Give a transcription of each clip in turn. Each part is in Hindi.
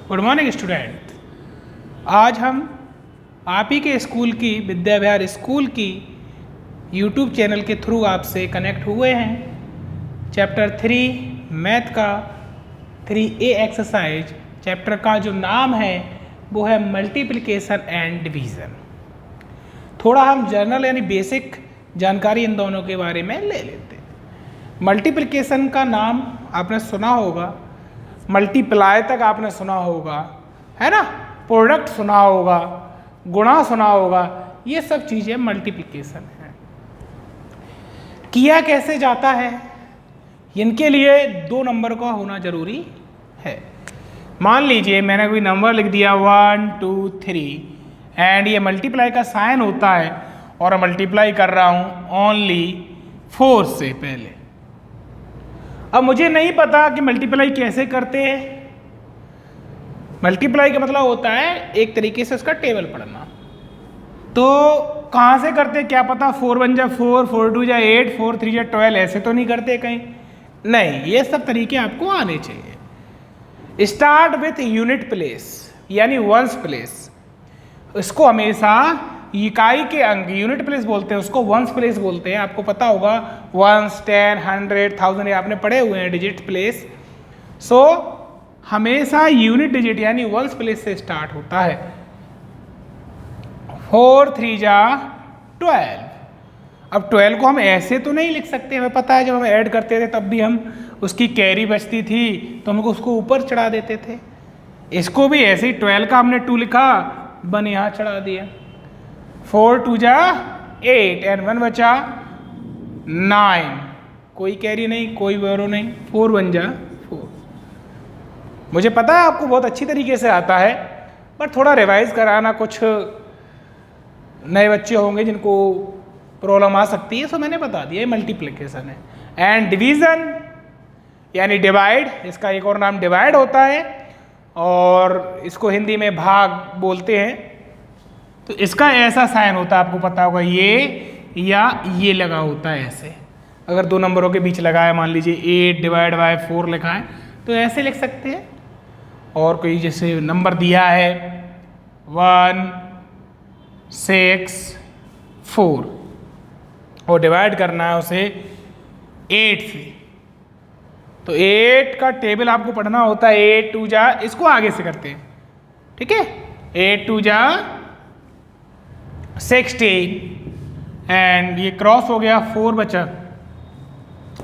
Good morning student. आज हम आप ही के स्कूल की विद्या विहार स्कूल की यूट्यूब चैनल के थ्रू आपसे कनेक्ट हुए हैं। चैप्टर 3 मैथ का 3A एक्सरसाइज चैप्टर का जो नाम है वो है मल्टीप्लिकेशन एंड डिवीज़न। थोड़ा हम जनरल यानी बेसिक जानकारी इन दोनों के बारे में ले लेते हैं। मल्टीप्लिकेशन का नाम आपने सुना होगा, मल्टीप्लाई तक आपने सुना होगा, है ना, प्रोडक्ट सुना होगा, गुणा सुना होगा, ये सब चीज़ें मल्टीप्लिकेशन है। किया कैसे जाता है, इनके लिए 2 नंबर का होना जरूरी है। मान लीजिए मैंने कोई नंबर लिख दिया 1 2 3 एंड ये मल्टीप्लाई का साइन होता है और मल्टीप्लाई कर रहा हूँ ओनली 4 से पहले। अब मुझे नहीं पता कि मल्टीप्लाई कैसे करते हैं। मल्टीप्लाई का मतलब होता है एक तरीके से उसका टेबल पढ़ना। तो कहाँ से करते क्या पता, 4 1 जा 4, 4 2 जा 8, 4 3 जा 12, ऐसे तो नहीं करते कहीं। नहीं, ये सब तरीके आपको आने चाहिए। स्टार्ट विथ यूनिट प्लेस यानी वंस प्लेस। इसको हमेशा इकाई के अंक यूनिट प्लेस बोलते हैं, उसको वंस प्लेस बोलते हैं। आपको पता होगा 1 10 100 1000 ये आपने पढ़े हुए हैं डिजिट प्लेस। सो हमेशा यूनिट डिजिट यानी वंस प्लेस से स्टार्ट होता है। 4 3 जा 12। अब 12 को हम ऐसे तो नहीं लिख सकते, हमें पता है जब हम ऐड करते थे तब भी हम उसकी कैरी बचती थी तो हम उसको ऊपर चढ़ा देते थे। इसको भी ऐसे ही 12 का हमने 2 लिखा, 1 यहाँ चढ़ा दिया। 4 2 जा 8 एंड 1 बचा 9, कोई कैरी नहीं, कोई बैरो नहीं, 4 1 जा 4। मुझे पता है आपको बहुत अच्छी तरीके से आता है, पर थोड़ा रिवाइज कराना, कुछ नए बच्चे होंगे जिनको प्रॉब्लम आ सकती है, सो मैंने बता दिया। मल्टीप्लिकेशन है। एंड डिवीज़न यानी डिवाइड, इसका एक और नाम डिवाइड होता है और इसको हिंदी में भाग बोलते हैं। तो इसका ऐसा साइन होता है, आपको पता होगा, ये या ये लगा होता है ऐसे। अगर 2 नंबरों के बीच लगा है, मान लीजिए 8 डिवाइड बाय 4 लिखा है तो ऐसे लिख सकते हैं। और कोई जैसे नंबर दिया है 1 6 4 और डिवाइड करना है उसे 8 से, तो 8 का टेबल आपको पढ़ना होता है। 8 2 जा, इसको आगे से करते हैं, ठीक है। 8 2 जा 16 एंड ये क्रॉस हो गया, 4 बचा।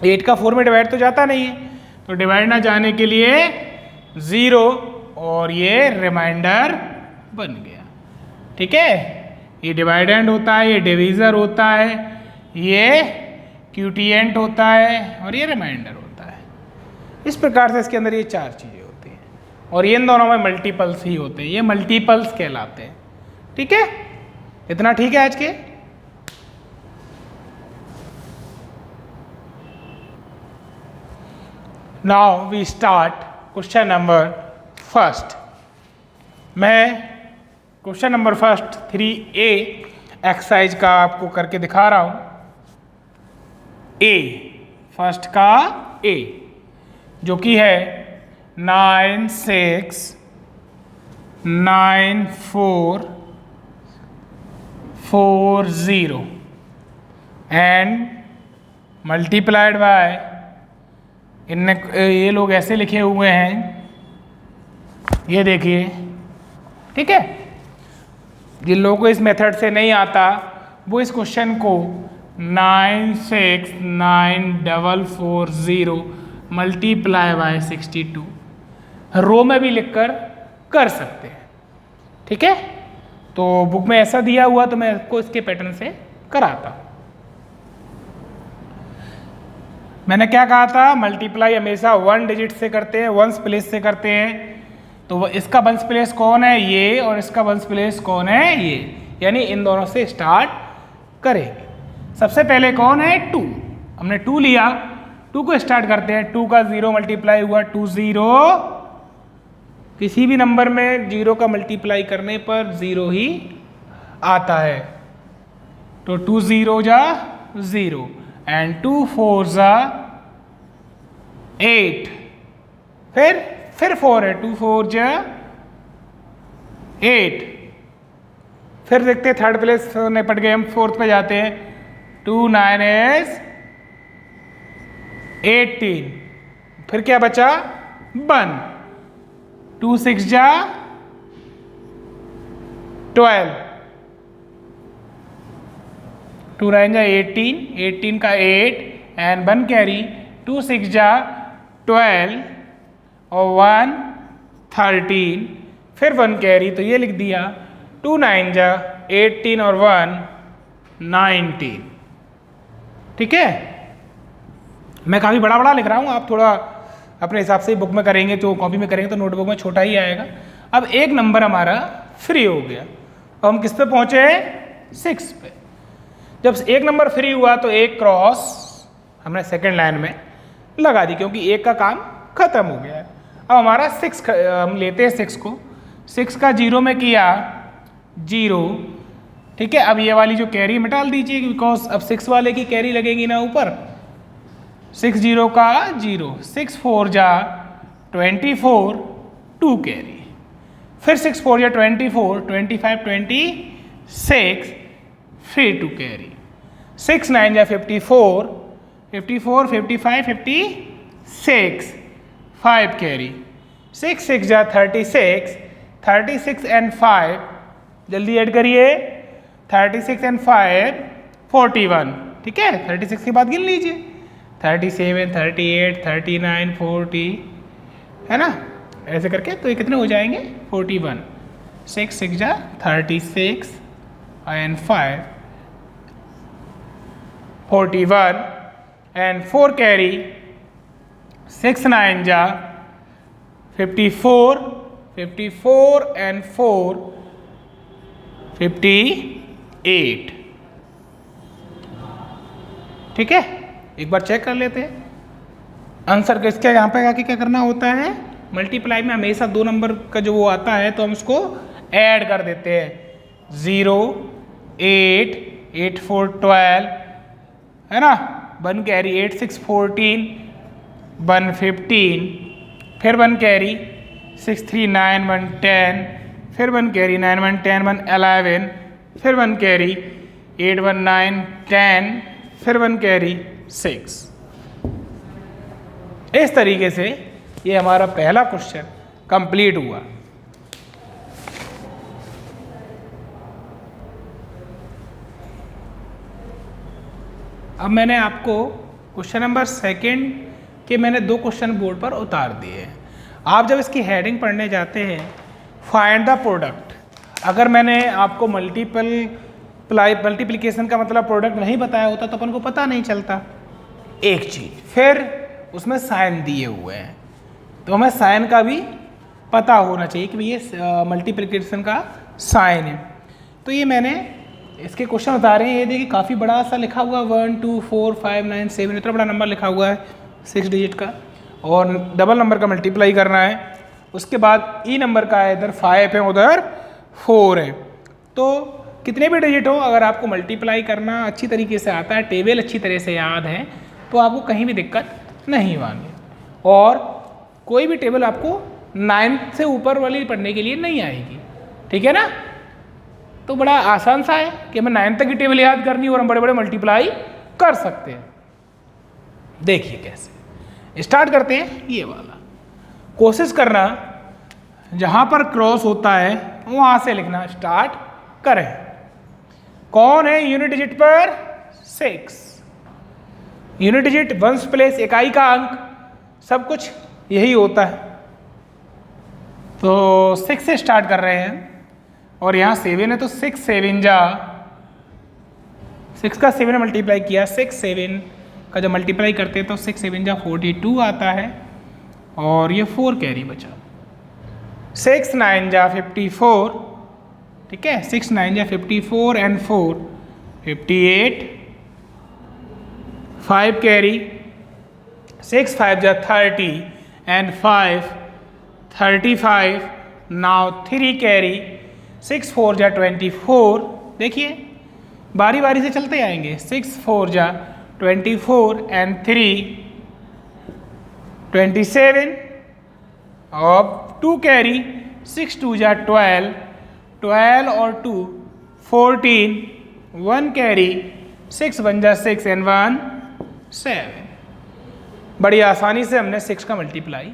8 का 4 में डिवाइड तो जाता नहीं है, तो डिवाइड ना जाने के लिए 0 और ये रिमाइंडर बन गया, ठीक है। ये डिवाइडेंड होता है, ये डिवीज़र होता है, ये क्यूटिएंट होता है और ये रिमाइंडर होता है। इस प्रकार से इसके अंदर ये 4 चीज़ें होती हैं और ये इन दोनों में मल्टीपल्स ही होते हैं, ये मल्टीपल्स कहलाते हैं, ठीक है। इतना ठीक है आज के। Now we start question number first. मैं question number first 3A exercise का आपको करके दिखा रहा हूं। ए फर्स्ट का ए जो कि है 9 6 9 4 4 0 एंड मल्टीप्लाइड बाय, इनने ये लोग ऐसे लिखे हुए हैं, ये देखिए, ठीक है। जिन लोगों को इस मेथड से नहीं आता वो इस क्वेश्चन को 9 6 9 4 4 0 मल्टीप्लाई बाय 62 रो में भी लिखकर कर सकते हैं, ठीक है। तो बुक में ऐसा दिया हुआ तो मैं आपको इसके पैटर्न से कराता। मैंने क्या कहा था, मल्टीप्लाई हमेशा 1 डिजिट से करते हैं, वंस प्लेस से करते हैं। तो इसका वंस प्लेस कौन है, ये, और इसका वंस प्लेस कौन है, ये, यानी इन दोनों से स्टार्ट करेंगे। सबसे पहले कौन है, 2। हमने 2 लिया, 2 को स्टार्ट करते हैं। 2 का 0 मल्टीप्लाई हुआ 2 0, किसी भी नंबर में 0 का मल्टीप्लाई करने पर 0 ही आता है, तो 2 0 जा 0 एंड 2 4 जा 8, फिर 4 है, 2 4 जा 8। फिर देखते हैं थर्ड प्लेस निपट गए, हम फोर्थ पे जाते हैं। 2 9 is 18। फिर क्या बचा? 1। 2 6 जा 12। 2 9 जा 18, 18 का 8 एंड 1 कैरी। 2 6 जा 12 और 1 13, फिर 1 कैरी, तो ये लिख दिया 2 9 जा 18 और 1 19। ठीक है, मैं काफ़ी बड़ा बड़ा लिख रहा हूँ, आप थोड़ा अपने हिसाब से बुक में करेंगे तो कॉपी में करेंगे तो नोटबुक में छोटा ही आएगा। अब एक नंबर हमारा फ्री हो गया, अब हम किस पे पहुँचे? 6 पे। जब एक नंबर फ्री हुआ तो एक क्रॉस हमने सेकेंड लाइन में लगा दी, क्योंकि एक का काम खत्म हो गया है। अब हमारा 6 हम लेते हैं 6 को, 6 का 0 में किया 0। ठीक है, अब ये वाली जो कैरी में डाल दीजिए, बिकॉज अब 6 वाले की कैरी लगेगी ना ऊपर। 6 0 का 0, 6 4 जा 24, 2 कैरी। फिर 6 4 जा 24, 25 26, फिर 2 कैरी। 6 9 जा 54, 54 55 56, 5 कैरी। 6 6 जा 36, 36 एंड 5, जल्दी ऐड करिए, 36 एंड 5 41। ठीक है, 36 के बाद गिन लीजिए, 37 38 39 40, है ना, ऐसे करके तो ये कितने हो जाएंगे? 41। 6 6 जा 36 एंड 5 41 एंड 4 कैरी। 6 9 जा 54, 54 एंड 4 58। ठीक है, एक बार चेक कर लेते हैं आंसर का। इसके यहाँ पे आके क्या करना होता है? मल्टीप्लाई में हमेशा 2 नंबर का जो वो आता है तो हम उसको ऐड कर देते हैं। 0 8 8 4 12, है ना, 1 कैरी। 8 6 14, 1 15, फिर 1 कैरी। 6 3 9 1 10, फिर 1 कैरी। 9 1 10 1 11, फिर 1 कैरी। 8 1 9 10, फिर 1 कैरी 6। इस तरीके से ये हमारा पहला क्वेश्चन कंप्लीट हुआ। अब मैंने आपको क्वेश्चन नंबर 2 के मैंने 2 क्वेश्चन बोर्ड पर उतार दिए हैं। आप जब इसकी हेडिंग पढ़ने जाते हैं, फाइंड द प्रोडक्ट, अगर मैंने आपको मल्टीप्लिकेशन का मतलब प्रोडक्ट नहीं बताया होता तो अपन को पता नहीं चलता एक चीज़। फिर उसमें साइन दिए हुए हैं तो हमें साइन का भी पता होना चाहिए कि ये मल्टीप्लिकेशन का साइन है। तो ये मैंने इसके क्वेश्चन बता रहे हैं, ये देखिए काफ़ी बड़ा सा लिखा हुआ 1 2 4 5 9 7, इतना बड़ा नंबर लिखा हुआ है 6 डिजिट का, और डबल नंबर का मल्टीप्लाई करना है। उसके बाद ई नंबर का है, इधर 5 है उधर 4 है। तो कितने भी डिजिट हो, अगर आपको मल्टीप्लाई करना अच्छी तरीके से आता है, टेबल अच्छी तरह से याद है, तो आपको कहीं भी दिक्कत नहीं होगी। और कोई भी टेबल आपको 9 से ऊपर वाली पढ़ने के लिए नहीं आएगी। ठीक है ना, तो बड़ा आसान सा है कि हमें 9 तक की टेबल याद करनी और हम बड़े बड़े मल्टीप्लाई कर सकते हैं। देखिए कैसे स्टार्ट करते हैं। ये वाला कोशिश करना जहाँ पर क्रॉस होता है वहाँ से लिखना स्टार्ट करें। कौन है यूनिट डिजिट पर? 6। यूनिट डिजिट, वंश प्लेस, इकाई का अंक, सब कुछ यही होता है। तो 6 से स्टार्ट कर रहे हैं और यहाँ 7 है तो 6 7 जा, 6 का 7 मल्टीप्लाई किया, 6 7 का जब मल्टीप्लाई करते हैं तो 6 7 जा 42 आता है और ये 4 कैरी बचा। 6 9 जा 54, ठीक है, 6 9 जा 54 एंड 4 58, 5 कैरी। 6 5 जा 30 एंड 5 35, नाउ 3 कैरी। 6 4 जा 24, देखिए बारी बारी से चलते आएंगे। 6 4 जा 24 एंड 3 27 और 2 कैरी। 6 2 जा 12, 12 और 2 14, 1 कैरी, 6 1 जा 6 and 1 7। बड़ी आसानी से हमने 6 का मल्टीप्लाई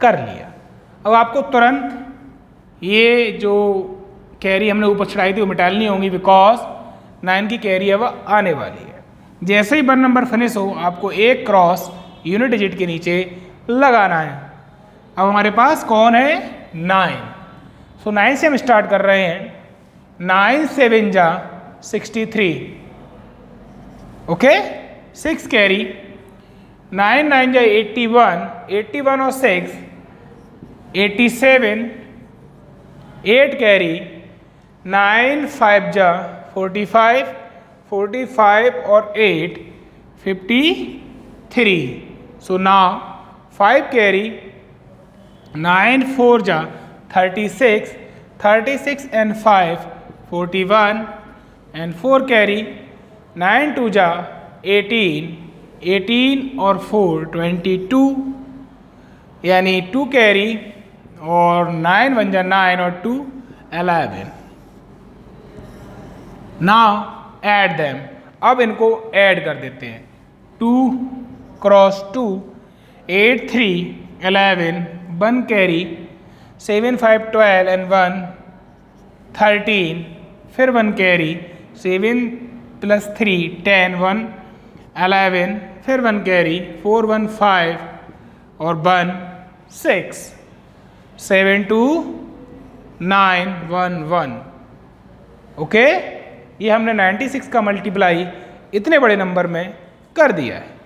कर लिया। अब आपको तुरंत ये जो कैरी हमने ऊपर चढ़ाई थी वो मिटानी होंगी, बिकॉज 9 की कैरी है वह आने वाली है। जैसे ही 1 नंबर फिनिश हो आपको एक क्रॉस यूनिट डिजिट के नीचे लगाना है। अब हमारे पास कौन है? 9। सो 9 से हम स्टार्ट कर रहे हैं। 9 7 जा 63, ओके, 6 कैरी, 9 9 जा 81, 81 और 6 87, 8 कैरी, 9 5 जा 45, 45 और 8 53। सो नाउ 5 कैरी, 9 4 जा 36, 36 and 5 41 and 4 कैरी, 9 2 जा 18, 18 और 4 22, यानी 2 कैरी और 9 1 जा 9 और 2 11। नाउ ऐड देम, अब इनको ऐड कर देते हैं। 2 क्रॉस 2, 8 3 11, 1 कैरी, 7 5 12 and 1 13, फिर 1 कैरी, 7 + 3 10 1 11, फिर 1 कैरी, 4 1 5 और 1 6, 7 2 9 1 1। ओके, ये हमने 96 का मल्टीप्लाई इतने बड़े नंबर में कर दिया है।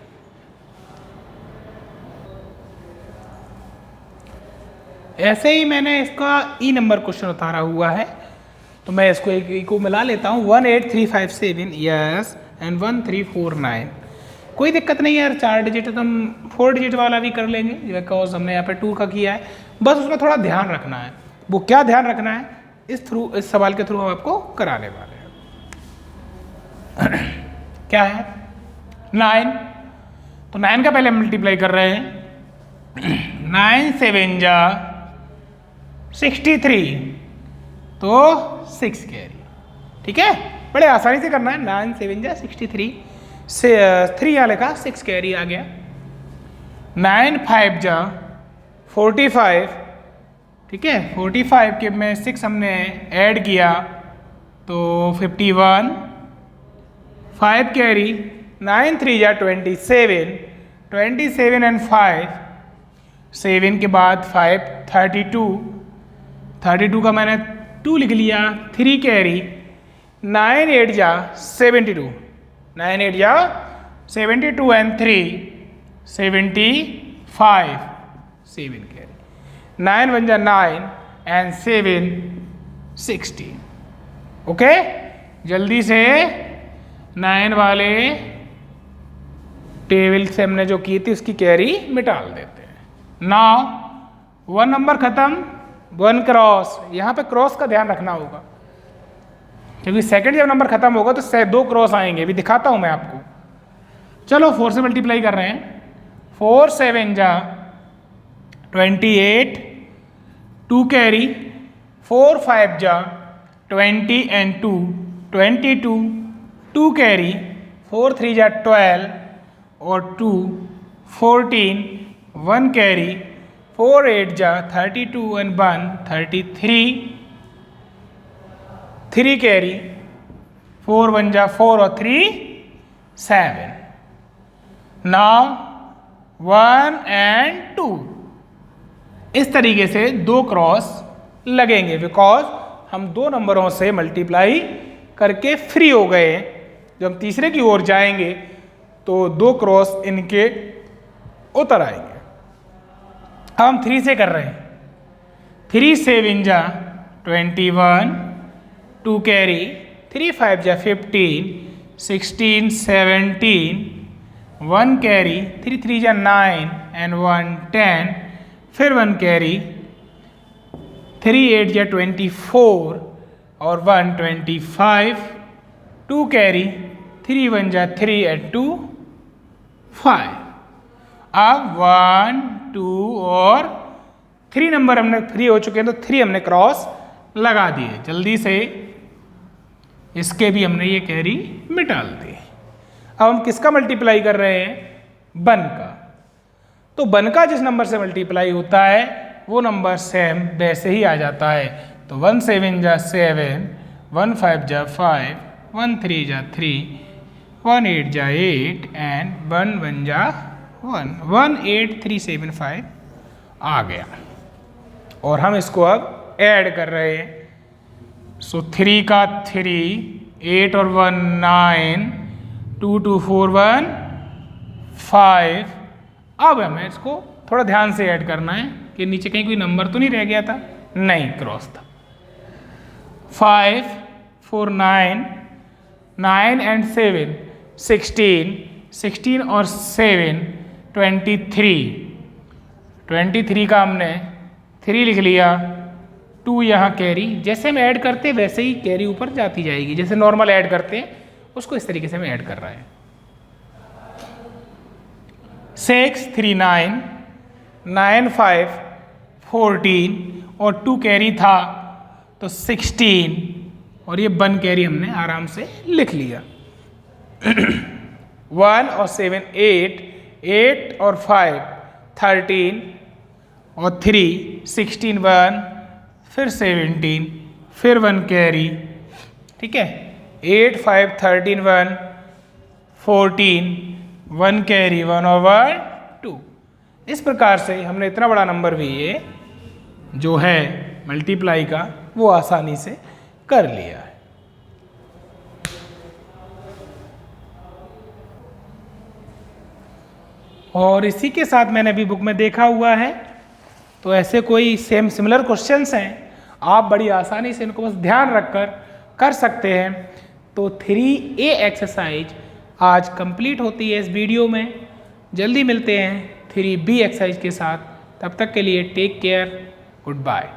ऐसे ही मैंने इसका ई नंबर क्वेश्चन उतारा हुआ है, तो मैं इसको एक को मिला लेता हूँ। 18357 यस एंड 1349। कोई दिक्कत नहीं है यार, 4 डिजिट है तो हम 4 डिजिट वाला भी कर लेंगे, बिकॉज हमने यहाँ पे 2 का किया है। बस उसमें थोड़ा ध्यान रखना है। वो क्या ध्यान रखना है, इस सवाल के थ्रू हम आपको कराने वाले हैं। क्या है? 9, तो 9 का पहले मल्टीप्लाई कर रहे हैं। 9 7 जा 63, तो 6 कैरी। ठीक है, बड़े आसानी से करना है। 9 7 जा 63 से 3 यहाँ लिखा, 6 कैरी आ गया। 9 5 जा 45, ठीक है, 45 के में 6 हमने ऐड किया तो 51, 5 कैरी, 9 3 जा 27, 27 and 5, 7 के बाद 5 32, 32 का मैंने 2 लिख लिया। 3 कैरी, 9 8 जा 72, 9 8 जा 72 and 3 75, 7 कैरी, 9 1 जा 9 and 7 16। ओके, जल्दी से 9 वाले टेबल से हमने जो की थी उसकी कैरी मिटाल देते हैं। नाउ 1 नंबर खत्म, 1 क्रॉस, यहाँ पे क्रॉस का ध्यान रखना होगा क्योंकि सेकंड जब नंबर खत्म होगा तो 2 क्रॉस आएंगे, अभी दिखाता हूँ मैं आपको। चलो 4 से मल्टीप्लाई कर रहे हैं। 4 7 जा 28, 2 कैरी, 4 5 जा 20 and 2 22, 2 कैरी, 4 3 जा 12 और 2 14, 1 कैरी, 4 8 जा 32 and 1 33, 3 कैरी, 4 1 जा 4 और 3 7। नाउ 1 and 2, इस तरीके से 2 क्रॉस लगेंगे बिकॉज हम 2 नंबरों से मल्टीप्लाई करके फ्री हो गए। जब हम तीसरे की ओर जाएंगे तो 2 क्रॉस इनके उतर आएंगे। अब हम 3 से कर रहे हैं। 3 7 जा 21, 2 कैरी, 3 5 जा 15, 16 17, 1 कैरी, 3 3 जा 9 and 1 10, फिर 1 कैरी, 3 8 जा 24 और 1 25, 2 कैरी, 3 1 जा 3 and 2 5। अब 1 2 और 3 नंबर हमने फ्री हो चुके हैं तो 3 हमने क्रॉस लगा दिए, जल्दी से इसके भी हमने ये कैरी मिटा दिए। अब हम किसका मल्टीप्लाई कर रहे हैं? 1 का। तो 1 का जिस नंबर से मल्टीप्लाई होता है वो नंबर सेम वैसे ही आ जाता है। तो 1 7 जा 7, 1 5 जा 5, 1 3 जा 3, 1 8 जा 8 एंड 1 1 जा 1, 1 8 3 7 5 आ गया। और हम इसको अब ऐड कर रहे हैं। सो 3 का 3, 8 और 1 9, 2 2 4 1 5। अब हमें इसको थोड़ा ध्यान से ऐड करना है कि नीचे कहीं कोई नंबर तो नहीं रह गया था, नहीं, क्रॉस था। 5 4 9, 9 एंड 7 16, 16 और 7 23, 23 का हमने 3 लिख लिया, 2 यहाँ कैरी। जैसे हम ऐड करते हैं वैसे ही कैरी ऊपर जाती जाएगी, जैसे नॉर्मल ऐड करते हैं उसको इस तरीके से हम ऐड कर रहे हैं। 6 3 9, 9 5 14 और 2 कैरी था तो 16 और ये 1 कैरी हमने आराम से लिख लिया। 1 और 7 8, 8 और 5 13 और 3 16 1, फिर 17, फिर 1 कैरी, ठीक है। 8 5 13 1 14, 1 कैरी 1 और 1 2। इस प्रकार से हमने इतना बड़ा नंबर भी ये जो है मल्टीप्लाई का वो आसानी से कर लिया है। और इसी के साथ मैंने अभी बुक में देखा हुआ है, तो ऐसे कोई सिमिलर क्वेश्चंस हैं, आप बड़ी आसानी से इनको बस ध्यान रखकर कर सकते हैं। तो 3A एक्सरसाइज आज कंप्लीट होती है इस वीडियो में। जल्दी मिलते हैं 3B एक्सरसाइज के साथ, तब तक के लिए टेक केयर, गुड बाय।